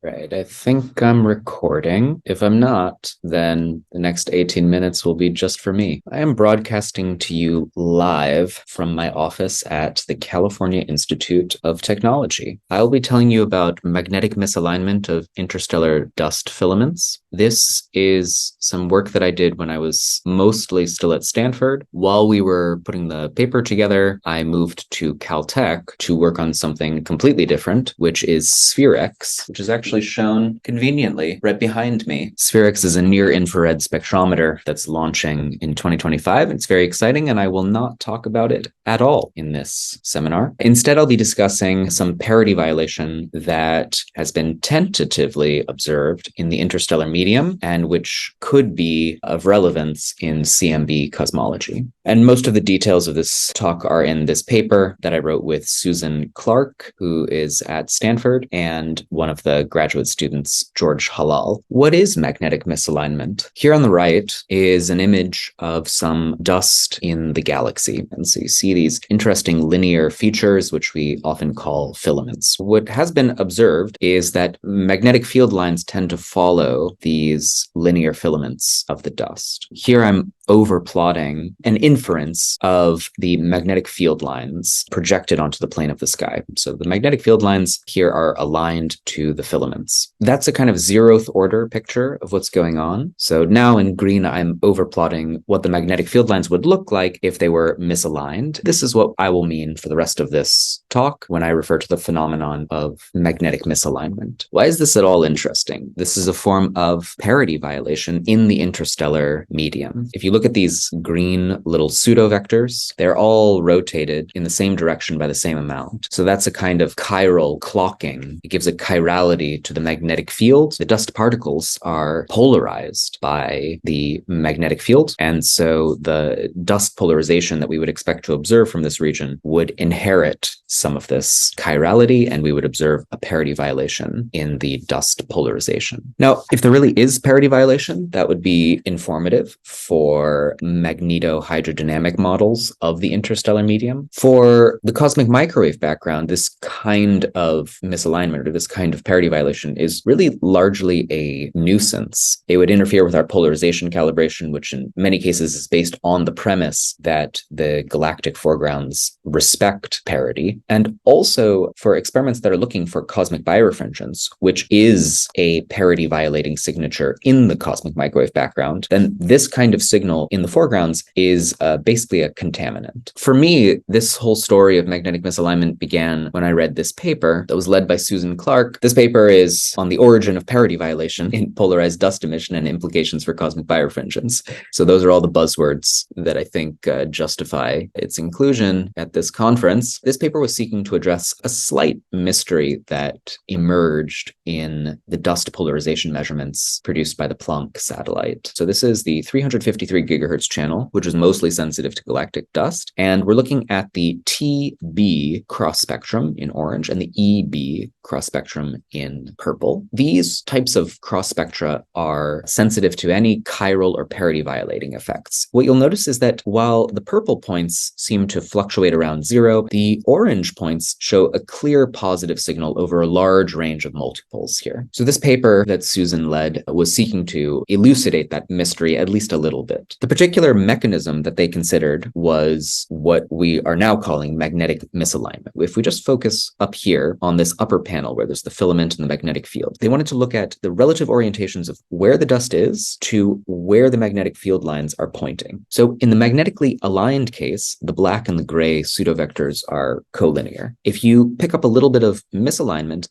Right, I think I'm recording. If I'm not, then the next 18 minutes will be just for me. I am broadcasting to you live from my office at the California Institute of Technology. I'll be telling you about magnetic misalignment of interstellar dust filaments. This is some work that I did when I was mostly still at Stanford. While we were putting the paper together, I moved to Caltech to work on something completely different, which is SphereX, which is actually shown conveniently right behind me. SphereX is a near-infrared spectrometer that's launching in 2025. It's very exciting, and I will not talk about it at all in this seminar. Instead, I'll be discussing some parity violation that has been tentatively observed in the interstellar medium and which could be of relevance in CMB cosmology. And most of the details of this talk are in this paper that I wrote with Susan Clark, who is at Stanford, and one of the graduate students, George Halal. What is magnetic misalignment? Here on the right is an image of some dust in the galaxy. And so you see these interesting linear features, which we often call filaments. What has been observed is that magnetic field lines tend to follow these linear filaments of the dust. Here I'm overplotting an inference of the magnetic field lines projected onto the plane of the sky. So the magnetic field lines here are aligned to the filaments. That's a kind of zeroth order picture of what's going on. So now in green, I'm overplotting what the magnetic field lines would look like if they were misaligned. This is what I will mean for the rest of this talk when I refer to the phenomenon of magnetic misalignment. Why is this at all interesting? This is a form of parity violation in the interstellar medium. If you look at these green little pseudo-vectors, they're all rotated in the same direction by the same amount. So that's a kind of chiral clocking. It gives a chirality to the magnetic field. The dust particles are polarized by the magnetic field. And so the dust polarization that we would expect to observe from this region would inherit some of this chirality, and we would observe a parity violation in the dust polarization. Now, if there really is parity violation, that would be informative for magnetohydrodynamic models of the interstellar medium. For the cosmic microwave background, this kind of misalignment or this kind of parity violation is really largely a nuisance. It would interfere with our polarization calibration, which in many cases is based on the premise that the galactic foregrounds respect parity. And also for experiments that are looking for cosmic birefringence, which is a parity violating signature in the cosmic microwave background, then this kind of signal in the foregrounds is basically a contaminant. For me, this whole story of magnetic misalignment began when I read this paper that was led by Susan Clark. This paper is on the origin of parity violation in polarized dust emission and implications for cosmic birefringence. So those are all the buzzwords that I think justify its inclusion at this conference. This paper was seeking to address a slight mystery that emerged in the dust polarization measurements produced by the Planck satellite. So this is the 353 gigahertz channel, which is mostly sensitive to galactic dust. And we're looking at the TB cross spectrum in orange and the EB cross spectrum in purple. These types of cross spectra are sensitive to any chiral or parity violating effects. What you'll notice is that while the purple points seem to fluctuate around zero, the orange points show a clear positive signal over a large range of multipoles here. So this paper that Susan led was seeking to elucidate that mystery at least a little bit. The particular mechanism that they considered was what we are now calling magnetic misalignment. If we just focus up here on this upper panel where there's the filament and the magnetic field, they wanted to look at the relative orientations of where the dust is to where the magnetic field lines are pointing. So in the magnetically aligned case, the black and the gray pseudovectors are collinear. If you pick up a little bit of misalignment,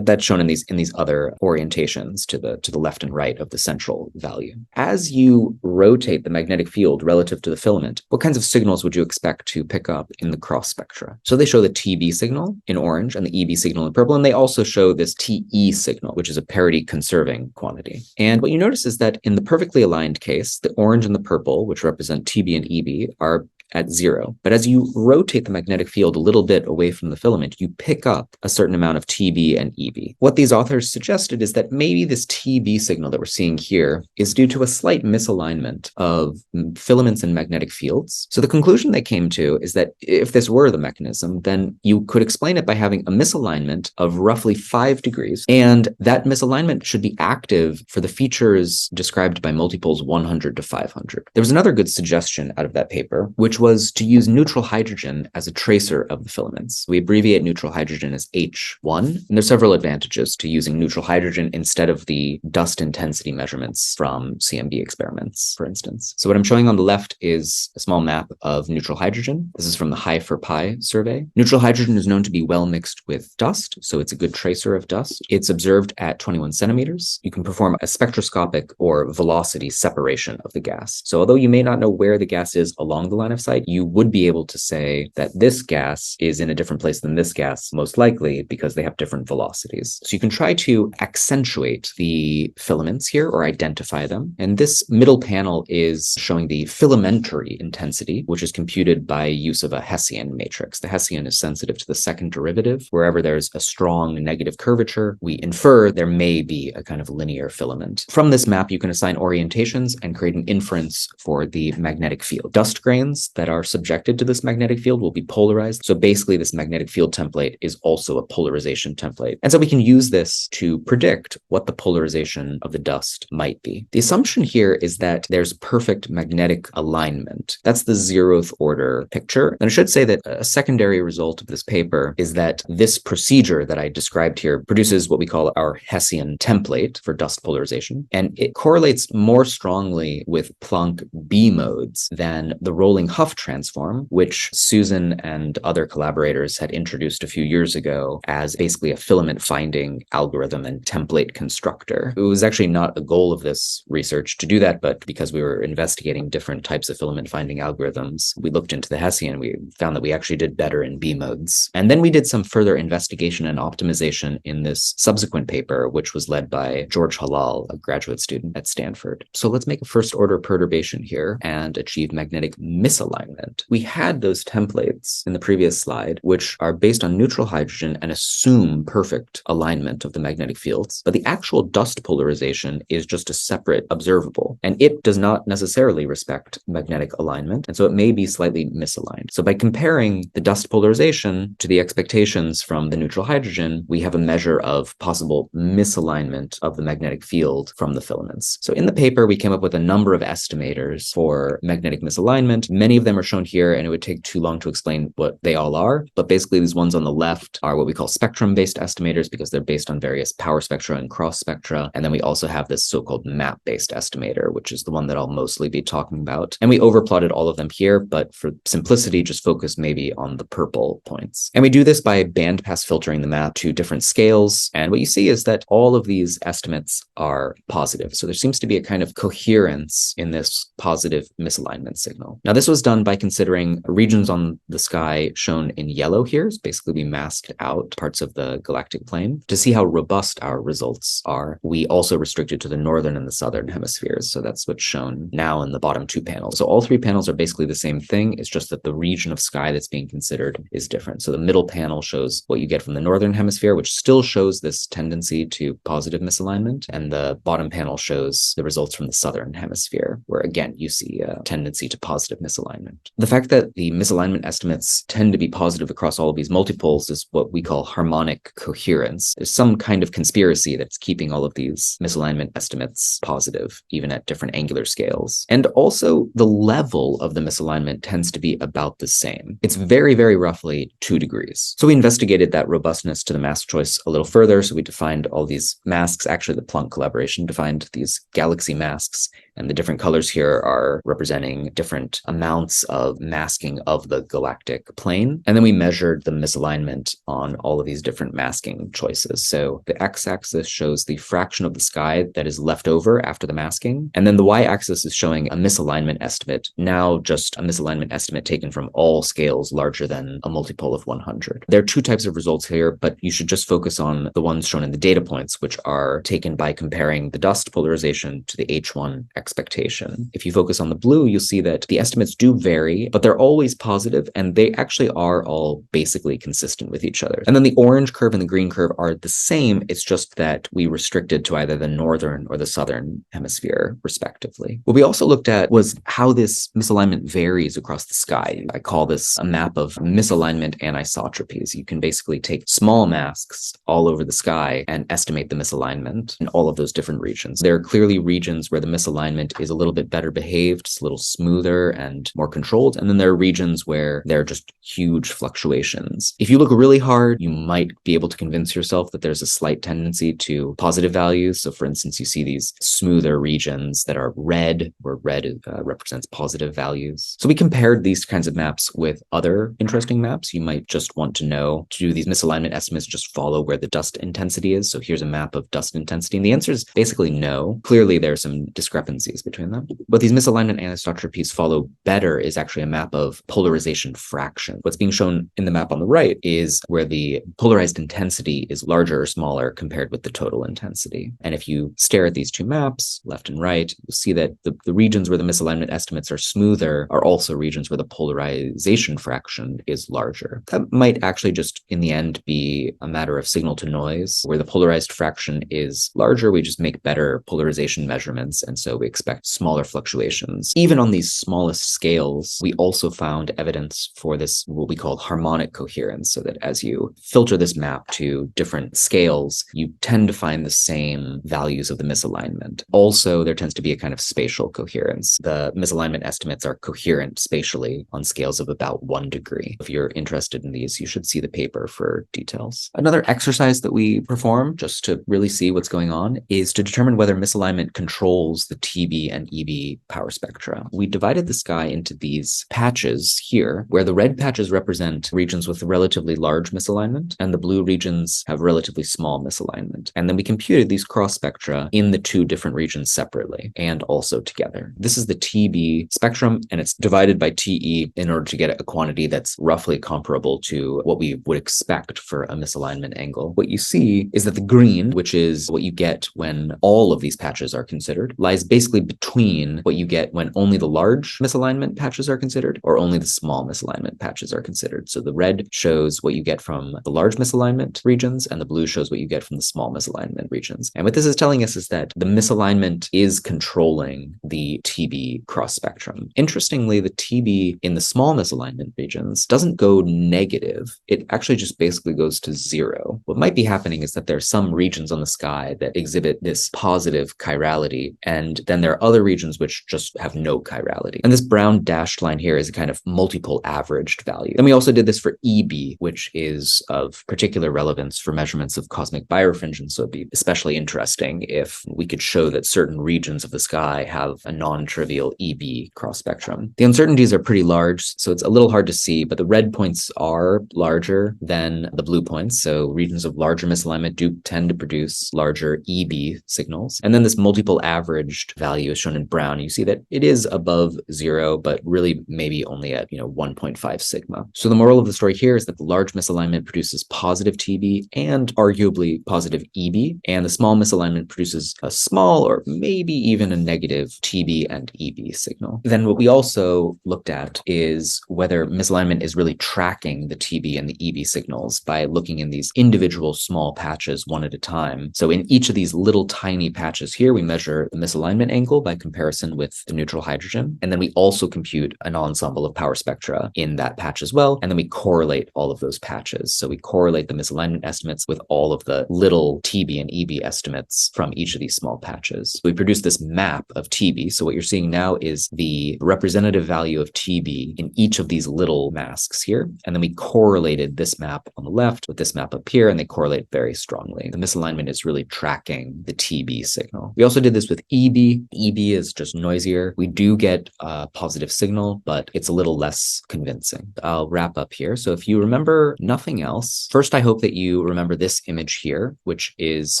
that's shown in these other orientations to the left and right of the central value. As you rotate the magnetic field relative to the filament, what kinds of signals would you expect to pick up in the cross spectra? So they show the TB signal in orange and the EB signal in purple, and they also show this TE signal, which is a parity conserving quantity. And what you notice is that in the perfectly aligned case, the orange and the purple, which represent TB and EB, are at 0. But as you rotate the magnetic field a little bit away from the filament, you pick up a certain amount of TB and EB. What these authors suggested is that maybe this TB signal that we're seeing here is due to a slight misalignment of filaments and magnetic fields. So the conclusion they came to is that if this were the mechanism, then you could explain it by having a misalignment of roughly 5 degrees, and that misalignment should be active for the features described by multipoles 100 to 500. There was another good suggestion out of that paper, which was to use neutral hydrogen as a tracer of the filaments. We abbreviate neutral hydrogen as H1, and there's several advantages to using neutral hydrogen instead of the dust intensity measurements from CMB experiments, for instance. So what I'm showing on the left is a small map of neutral hydrogen. This is from the Hi4Pi survey. Neutral hydrogen is known to be well mixed with dust, so it's a good tracer of dust. It's observed at 21 centimeters. You can perform a spectroscopic or velocity separation of the gas. So although you may not know where the gas is along the line of sight, you would be able to say that this gas is in a different place than this gas, most likely because they have different velocities. So you can try to accentuate the filaments here or identify them. And this middle panel is showing the filamentary intensity, which is computed by use of a Hessian matrix. The Hessian is sensitive to the second derivative. Wherever there's a strong negative curvature, we infer there may be a kind of linear filament. From this map, you can assign orientations and create an inference for the magnetic field. Dust grains that are subjected to this magnetic field will be polarized. So basically, this magnetic field template is also a polarization template. And so we can use this to predict what the polarization of the dust might be. The assumption here is that there's perfect magnetic alignment. That's the 0th order picture. And I should say that a secondary result of this paper is that this procedure that I described here produces what we call our Hessian template for dust polarization. And it correlates more strongly with Planck B modes than the rolling Huff transform, which Susan and other collaborators had introduced a few years ago as basically a filament finding algorithm and template constructor. It was actually not a goal of this research to do that, but because we were investigating different types of filament finding algorithms, we looked into the Hessian. We found that we actually did better in B modes. And then we did some further investigation and optimization in this subsequent paper, which was led by George Halal, a graduate student at Stanford. So let's make a first order perturbation here and achieve magnetic misalignment. We had those templates in the previous slide, which are based on neutral hydrogen and assume perfect alignment of the magnetic fields. But the actual dust polarization is just a separate observable, and it does not necessarily respect magnetic alignment, and so it may be slightly misaligned. So by comparing the dust polarization to the expectations from the neutral hydrogen, we have a measure of possible misalignment of the magnetic field from the filaments. So in the paper, we came up with a number of estimators for magnetic misalignment. Many of them are shown here, and it would take too long to explain what they all are. But basically, these ones on the left are what we call spectrum-based estimators because they're based on various power spectra and cross-spectra. And then we also have this so-called map-based estimator, which is the one that I'll mostly be talking about. And we overplotted all of them here, but for simplicity, just focus maybe on the purple points. And we do this by bandpass filtering the map to different scales. And what you see is that all of these estimates are positive. So there seems to be a kind of coherence in this positive misalignment signal. Now, this was done by considering regions on the sky shown in yellow here. So basically, we masked out parts of the galactic plane. To see how robust our results are, we also restricted to the northern and the southern hemispheres. So that's what's shown now in the bottom two panels. So all three panels are basically the same thing. It's just that the region of sky that's being considered is different. So the middle panel shows what you get from the northern hemisphere, which still shows this tendency to positive misalignment. And the bottom panel shows the results from the southern hemisphere, where again, you see a tendency to positive misalignment. The fact that the misalignment estimates tend to be positive across all of these multipoles is what we call harmonic coherence. There's some kind of conspiracy that's keeping all of these misalignment estimates positive, even at different angular scales. And also, the level of the misalignment tends to be about the same. It's very, very roughly 2 degrees. So we investigated that robustness to the mask choice a little further. So we defined all these masks. Actually, the Planck collaboration defined these galaxy masks, and the different colors here are representing different amounts of masking of the galactic plane. And then we measured the misalignment on all of these different masking choices. So the x-axis shows the fraction of the sky that is left over after the masking. And then the y-axis is showing a misalignment estimate, now just a misalignment estimate taken from all scales larger than a multipole of 100. There are 2 types of results here, but you should just focus on the ones shown in the data points, which are taken by comparing the dust polarization to the H1 expectation. If you focus on the blue, you'll see that the estimates do vary, but they're always positive, and they actually are all basically consistent with each other. And then the orange curve and the green curve are the same. It's just that we restricted to either the northern or the southern hemisphere, respectively. What we also looked at was how this misalignment varies across the sky. I call this a map of misalignment anisotropies. You can basically take small masks all over the sky and estimate the misalignment in all of those different regions. There are clearly regions where the misalignment is a little bit better behaved, it's a little smoother and more controlled, and then there are regions where there are just huge fluctuations. If you look really hard, you might be able to convince yourself that there's a slight tendency to positive values. So for instance, you see these smoother regions that are red, where red represents positive values. So we compared these kinds of maps with other interesting maps. You might just want to know, to do these misalignment estimates, just follow where the dust intensity is. So here's a map of dust intensity, and the answer is basically no. Clearly, there are some discrepancies between them. What these misalignment anisotropies follow better is actually a map of polarization fraction. What's being shown in the map on the right is where the polarized intensity is larger or smaller compared with the total intensity. And if you stare at these two maps, left and right, you'll see that the regions where the misalignment estimates are smoother are also regions where the polarization fraction is larger. That might actually just, in the end, be a matter of signal to noise. Where the polarized fraction is larger, we just make better polarization measurements, and so we expect smaller fluctuations. Even on these smallest scales, we also found evidence for this, what we call harmonic coherence, so that as you filter this map to different scales, you tend to find the same values of the misalignment. Also, there tends to be a kind of spatial coherence. The misalignment estimates are coherent spatially on scales of about 1 degree. If you're interested in these, you should see the paper for details. Another exercise that we perform, just to really see what's going on, is to determine whether misalignment controls the TB and EB power spectra. We divided the sky into these patches here, where the red patches represent regions with relatively large misalignment, and the blue regions have relatively small misalignment. And then we computed these cross spectra in the two different regions separately and also together. This is the TB spectrum, and it's divided by TE in order to get a quantity that's roughly comparable to what we would expect for a misalignment angle. What you see is that the green, which is what you get when all of these patches are considered, lies basically between what you get when only the large misalignment patches are considered or only the small misalignment patches are considered. So the red shows what you get from the large misalignment regions, and the blue shows what you get from the small misalignment regions. And what this is telling us is that the misalignment is controlling the TB cross spectrum. Interestingly, the TB in the small misalignment regions doesn't go negative. It actually just basically goes to 0. What might be happening is that there are some regions on the sky that exhibit this positive chirality, and then there are other regions which just have no chirality. And this brown dashed line here is a kind of multipole averaged value. Then we also did this for EB, which is of particular relevance for measurements of cosmic birefringence. So it'd be especially interesting if we could show that certain regions of the sky have a non-trivial EB cross spectrum. The uncertainties are pretty large, so it's a little hard to see, but the red points are larger than the blue points. So regions of larger misalignment do tend to produce larger EB signals. And then this multipole averaged value is shown in brown. You see that it is above 0, but really maybe only at 1.5 sigma. So the moral of the story here is that the large misalignment produces positive TB and arguably positive EB, and the small misalignment produces a small or maybe even a negative TB and EB signal. Then what we also looked at is whether misalignment is really tracking the TB and the EB signals by looking in these individual small patches one at a time. So in each of these little tiny patches here, we measure the misalignment angle by comparison with the neutral hydrogen. And then we also compute an ensemble of power spectra in that patch as well. And then we correlate all of those patches. So we correlate the misalignment estimates with all of the little TB and EB estimates from each of these small patches. We produce this map of TB. So what you're seeing now is the representative value of TB in each of these little masks here. And then we correlated this map on the left with this map up here, and they correlate very strongly. The misalignment is really tracking the TB signal. We also did this with EB. EB is just noisier. We do get a positive signal, but it's a little less convincing. I'll wrap up here. So if you remember nothing else, first I hope that you remember this image here, which is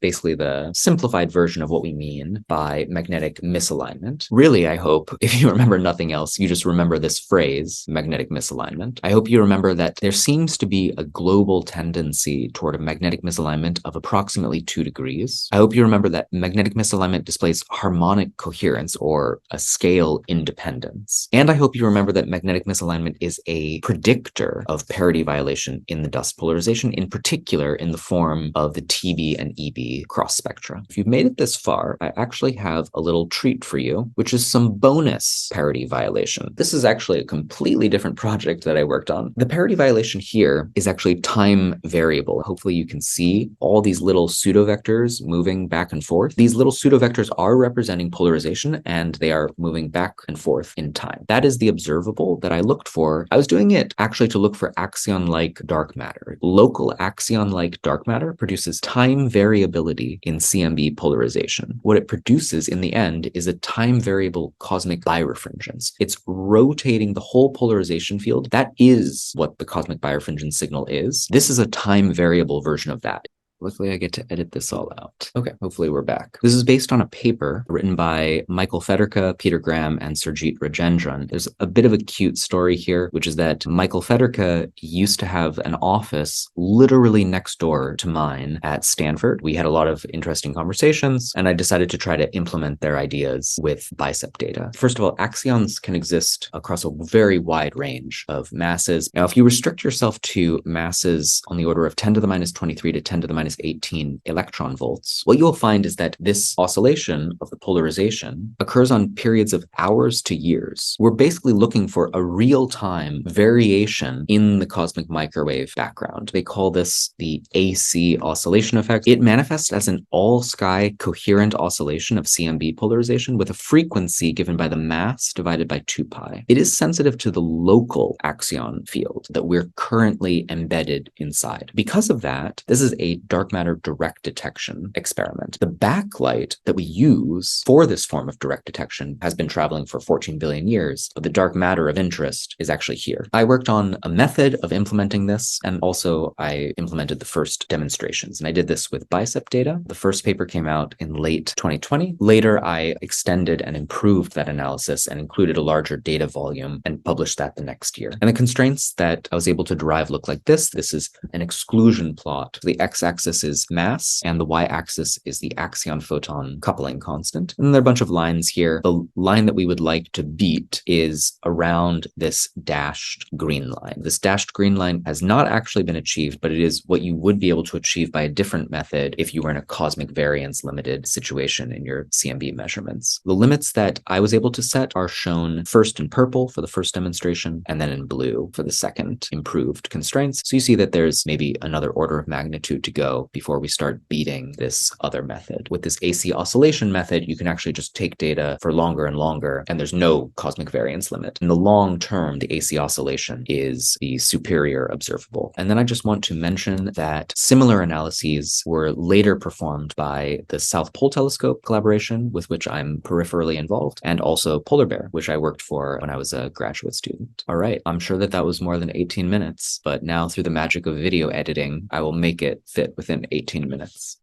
basically the simplified version of what we mean by magnetic misalignment. Really, I hope, if you remember nothing else, you just remember this phrase, magnetic misalignment. I hope you remember that there seems to be a global tendency toward a magnetic misalignment of approximately 2 degrees. I hope you remember that magnetic misalignment displays harmonic coherence or a scale independence. And And I hope you remember that magnetic misalignment is a predictor of parity violation in the dust polarization, in particular in the form of the TB and EB cross spectra. If you've made it this far, I actually have a little treat for you, which is some bonus parity violation. This is actually a completely different project that I worked on. The parity violation here is actually time variable. Hopefully you can see all these little pseudovectors moving back and forth. These little pseudovectors are representing polarization, and they are moving back and forth in time. That is the observable that I looked for. I was doing it actually to look for axion-like dark matter. Local axion-like dark matter produces time variability in CMB polarization. What it produces in the end is a time variable cosmic birefringence. It's rotating the whole polarization field. That is what the cosmic birefringence signal is. This is a time variable version of that. Luckily, I get to edit this all out. Okay, hopefully we're back. This is based on a paper written by Michael Federka, Peter Graham, and Surjit Rajendran. There's a bit of a cute story here, which is that Michael Federka used to have an office literally next door to mine at Stanford. We had a lot of interesting conversations, and I decided to try to implement their ideas with bicep data. First of all, axions can exist across a very wide range of masses. Now, if you restrict yourself to masses on the order of 10 to the minus 23 to 10 to the minus 18 electron volts, what you'll find is that this oscillation of the polarization occurs on periods of hours to years. We're basically looking for a real-time variation in the cosmic microwave background. They call this the AC oscillation effect. It manifests as an all-sky coherent oscillation of CMB polarization with a frequency given by the mass divided by 2 pi. It is sensitive to the local axion field that we're currently embedded inside. Because of that, this is a dark matter direct detection experiment. The backlight that we use for this form of direct detection has been traveling for 14 billion years, but the dark matter of interest is actually here. I worked on a method of implementing this, and also I implemented the first demonstrations, and I did this with bicep data. The first paper came out in late 2020. Later, I extended and improved that analysis and included a larger data volume and published that the next year. And the constraints that I was able to derive look like this. This is an exclusion plot. The x-axis is mass, and the y-axis is the axion-photon coupling constant. And there are a bunch of lines here. The line that we would like to beat is around this dashed green line. This dashed green line has not actually been achieved, but it is what you would be able to achieve by a different method if you were in a cosmic variance limited situation in your CMB measurements. The limits that I was able to set are shown first in purple for the first demonstration, and then in blue for the second improved constraints. So you see that there's maybe another order of magnitude to go before we start beating this other method. With this AC oscillation method, you can actually just take data for longer and longer, and there's no cosmic variance limit. In the long term, the AC oscillation is the superior observable. And then I just want to mention that similar analyses were later performed by the South Pole Telescope collaboration, with which I'm peripherally involved, and also Polar Bear, which I worked for when I was a graduate student. All right, I'm sure that was more than 18 minutes, but now through the magic of video editing, I will make it fit within 18 minutes.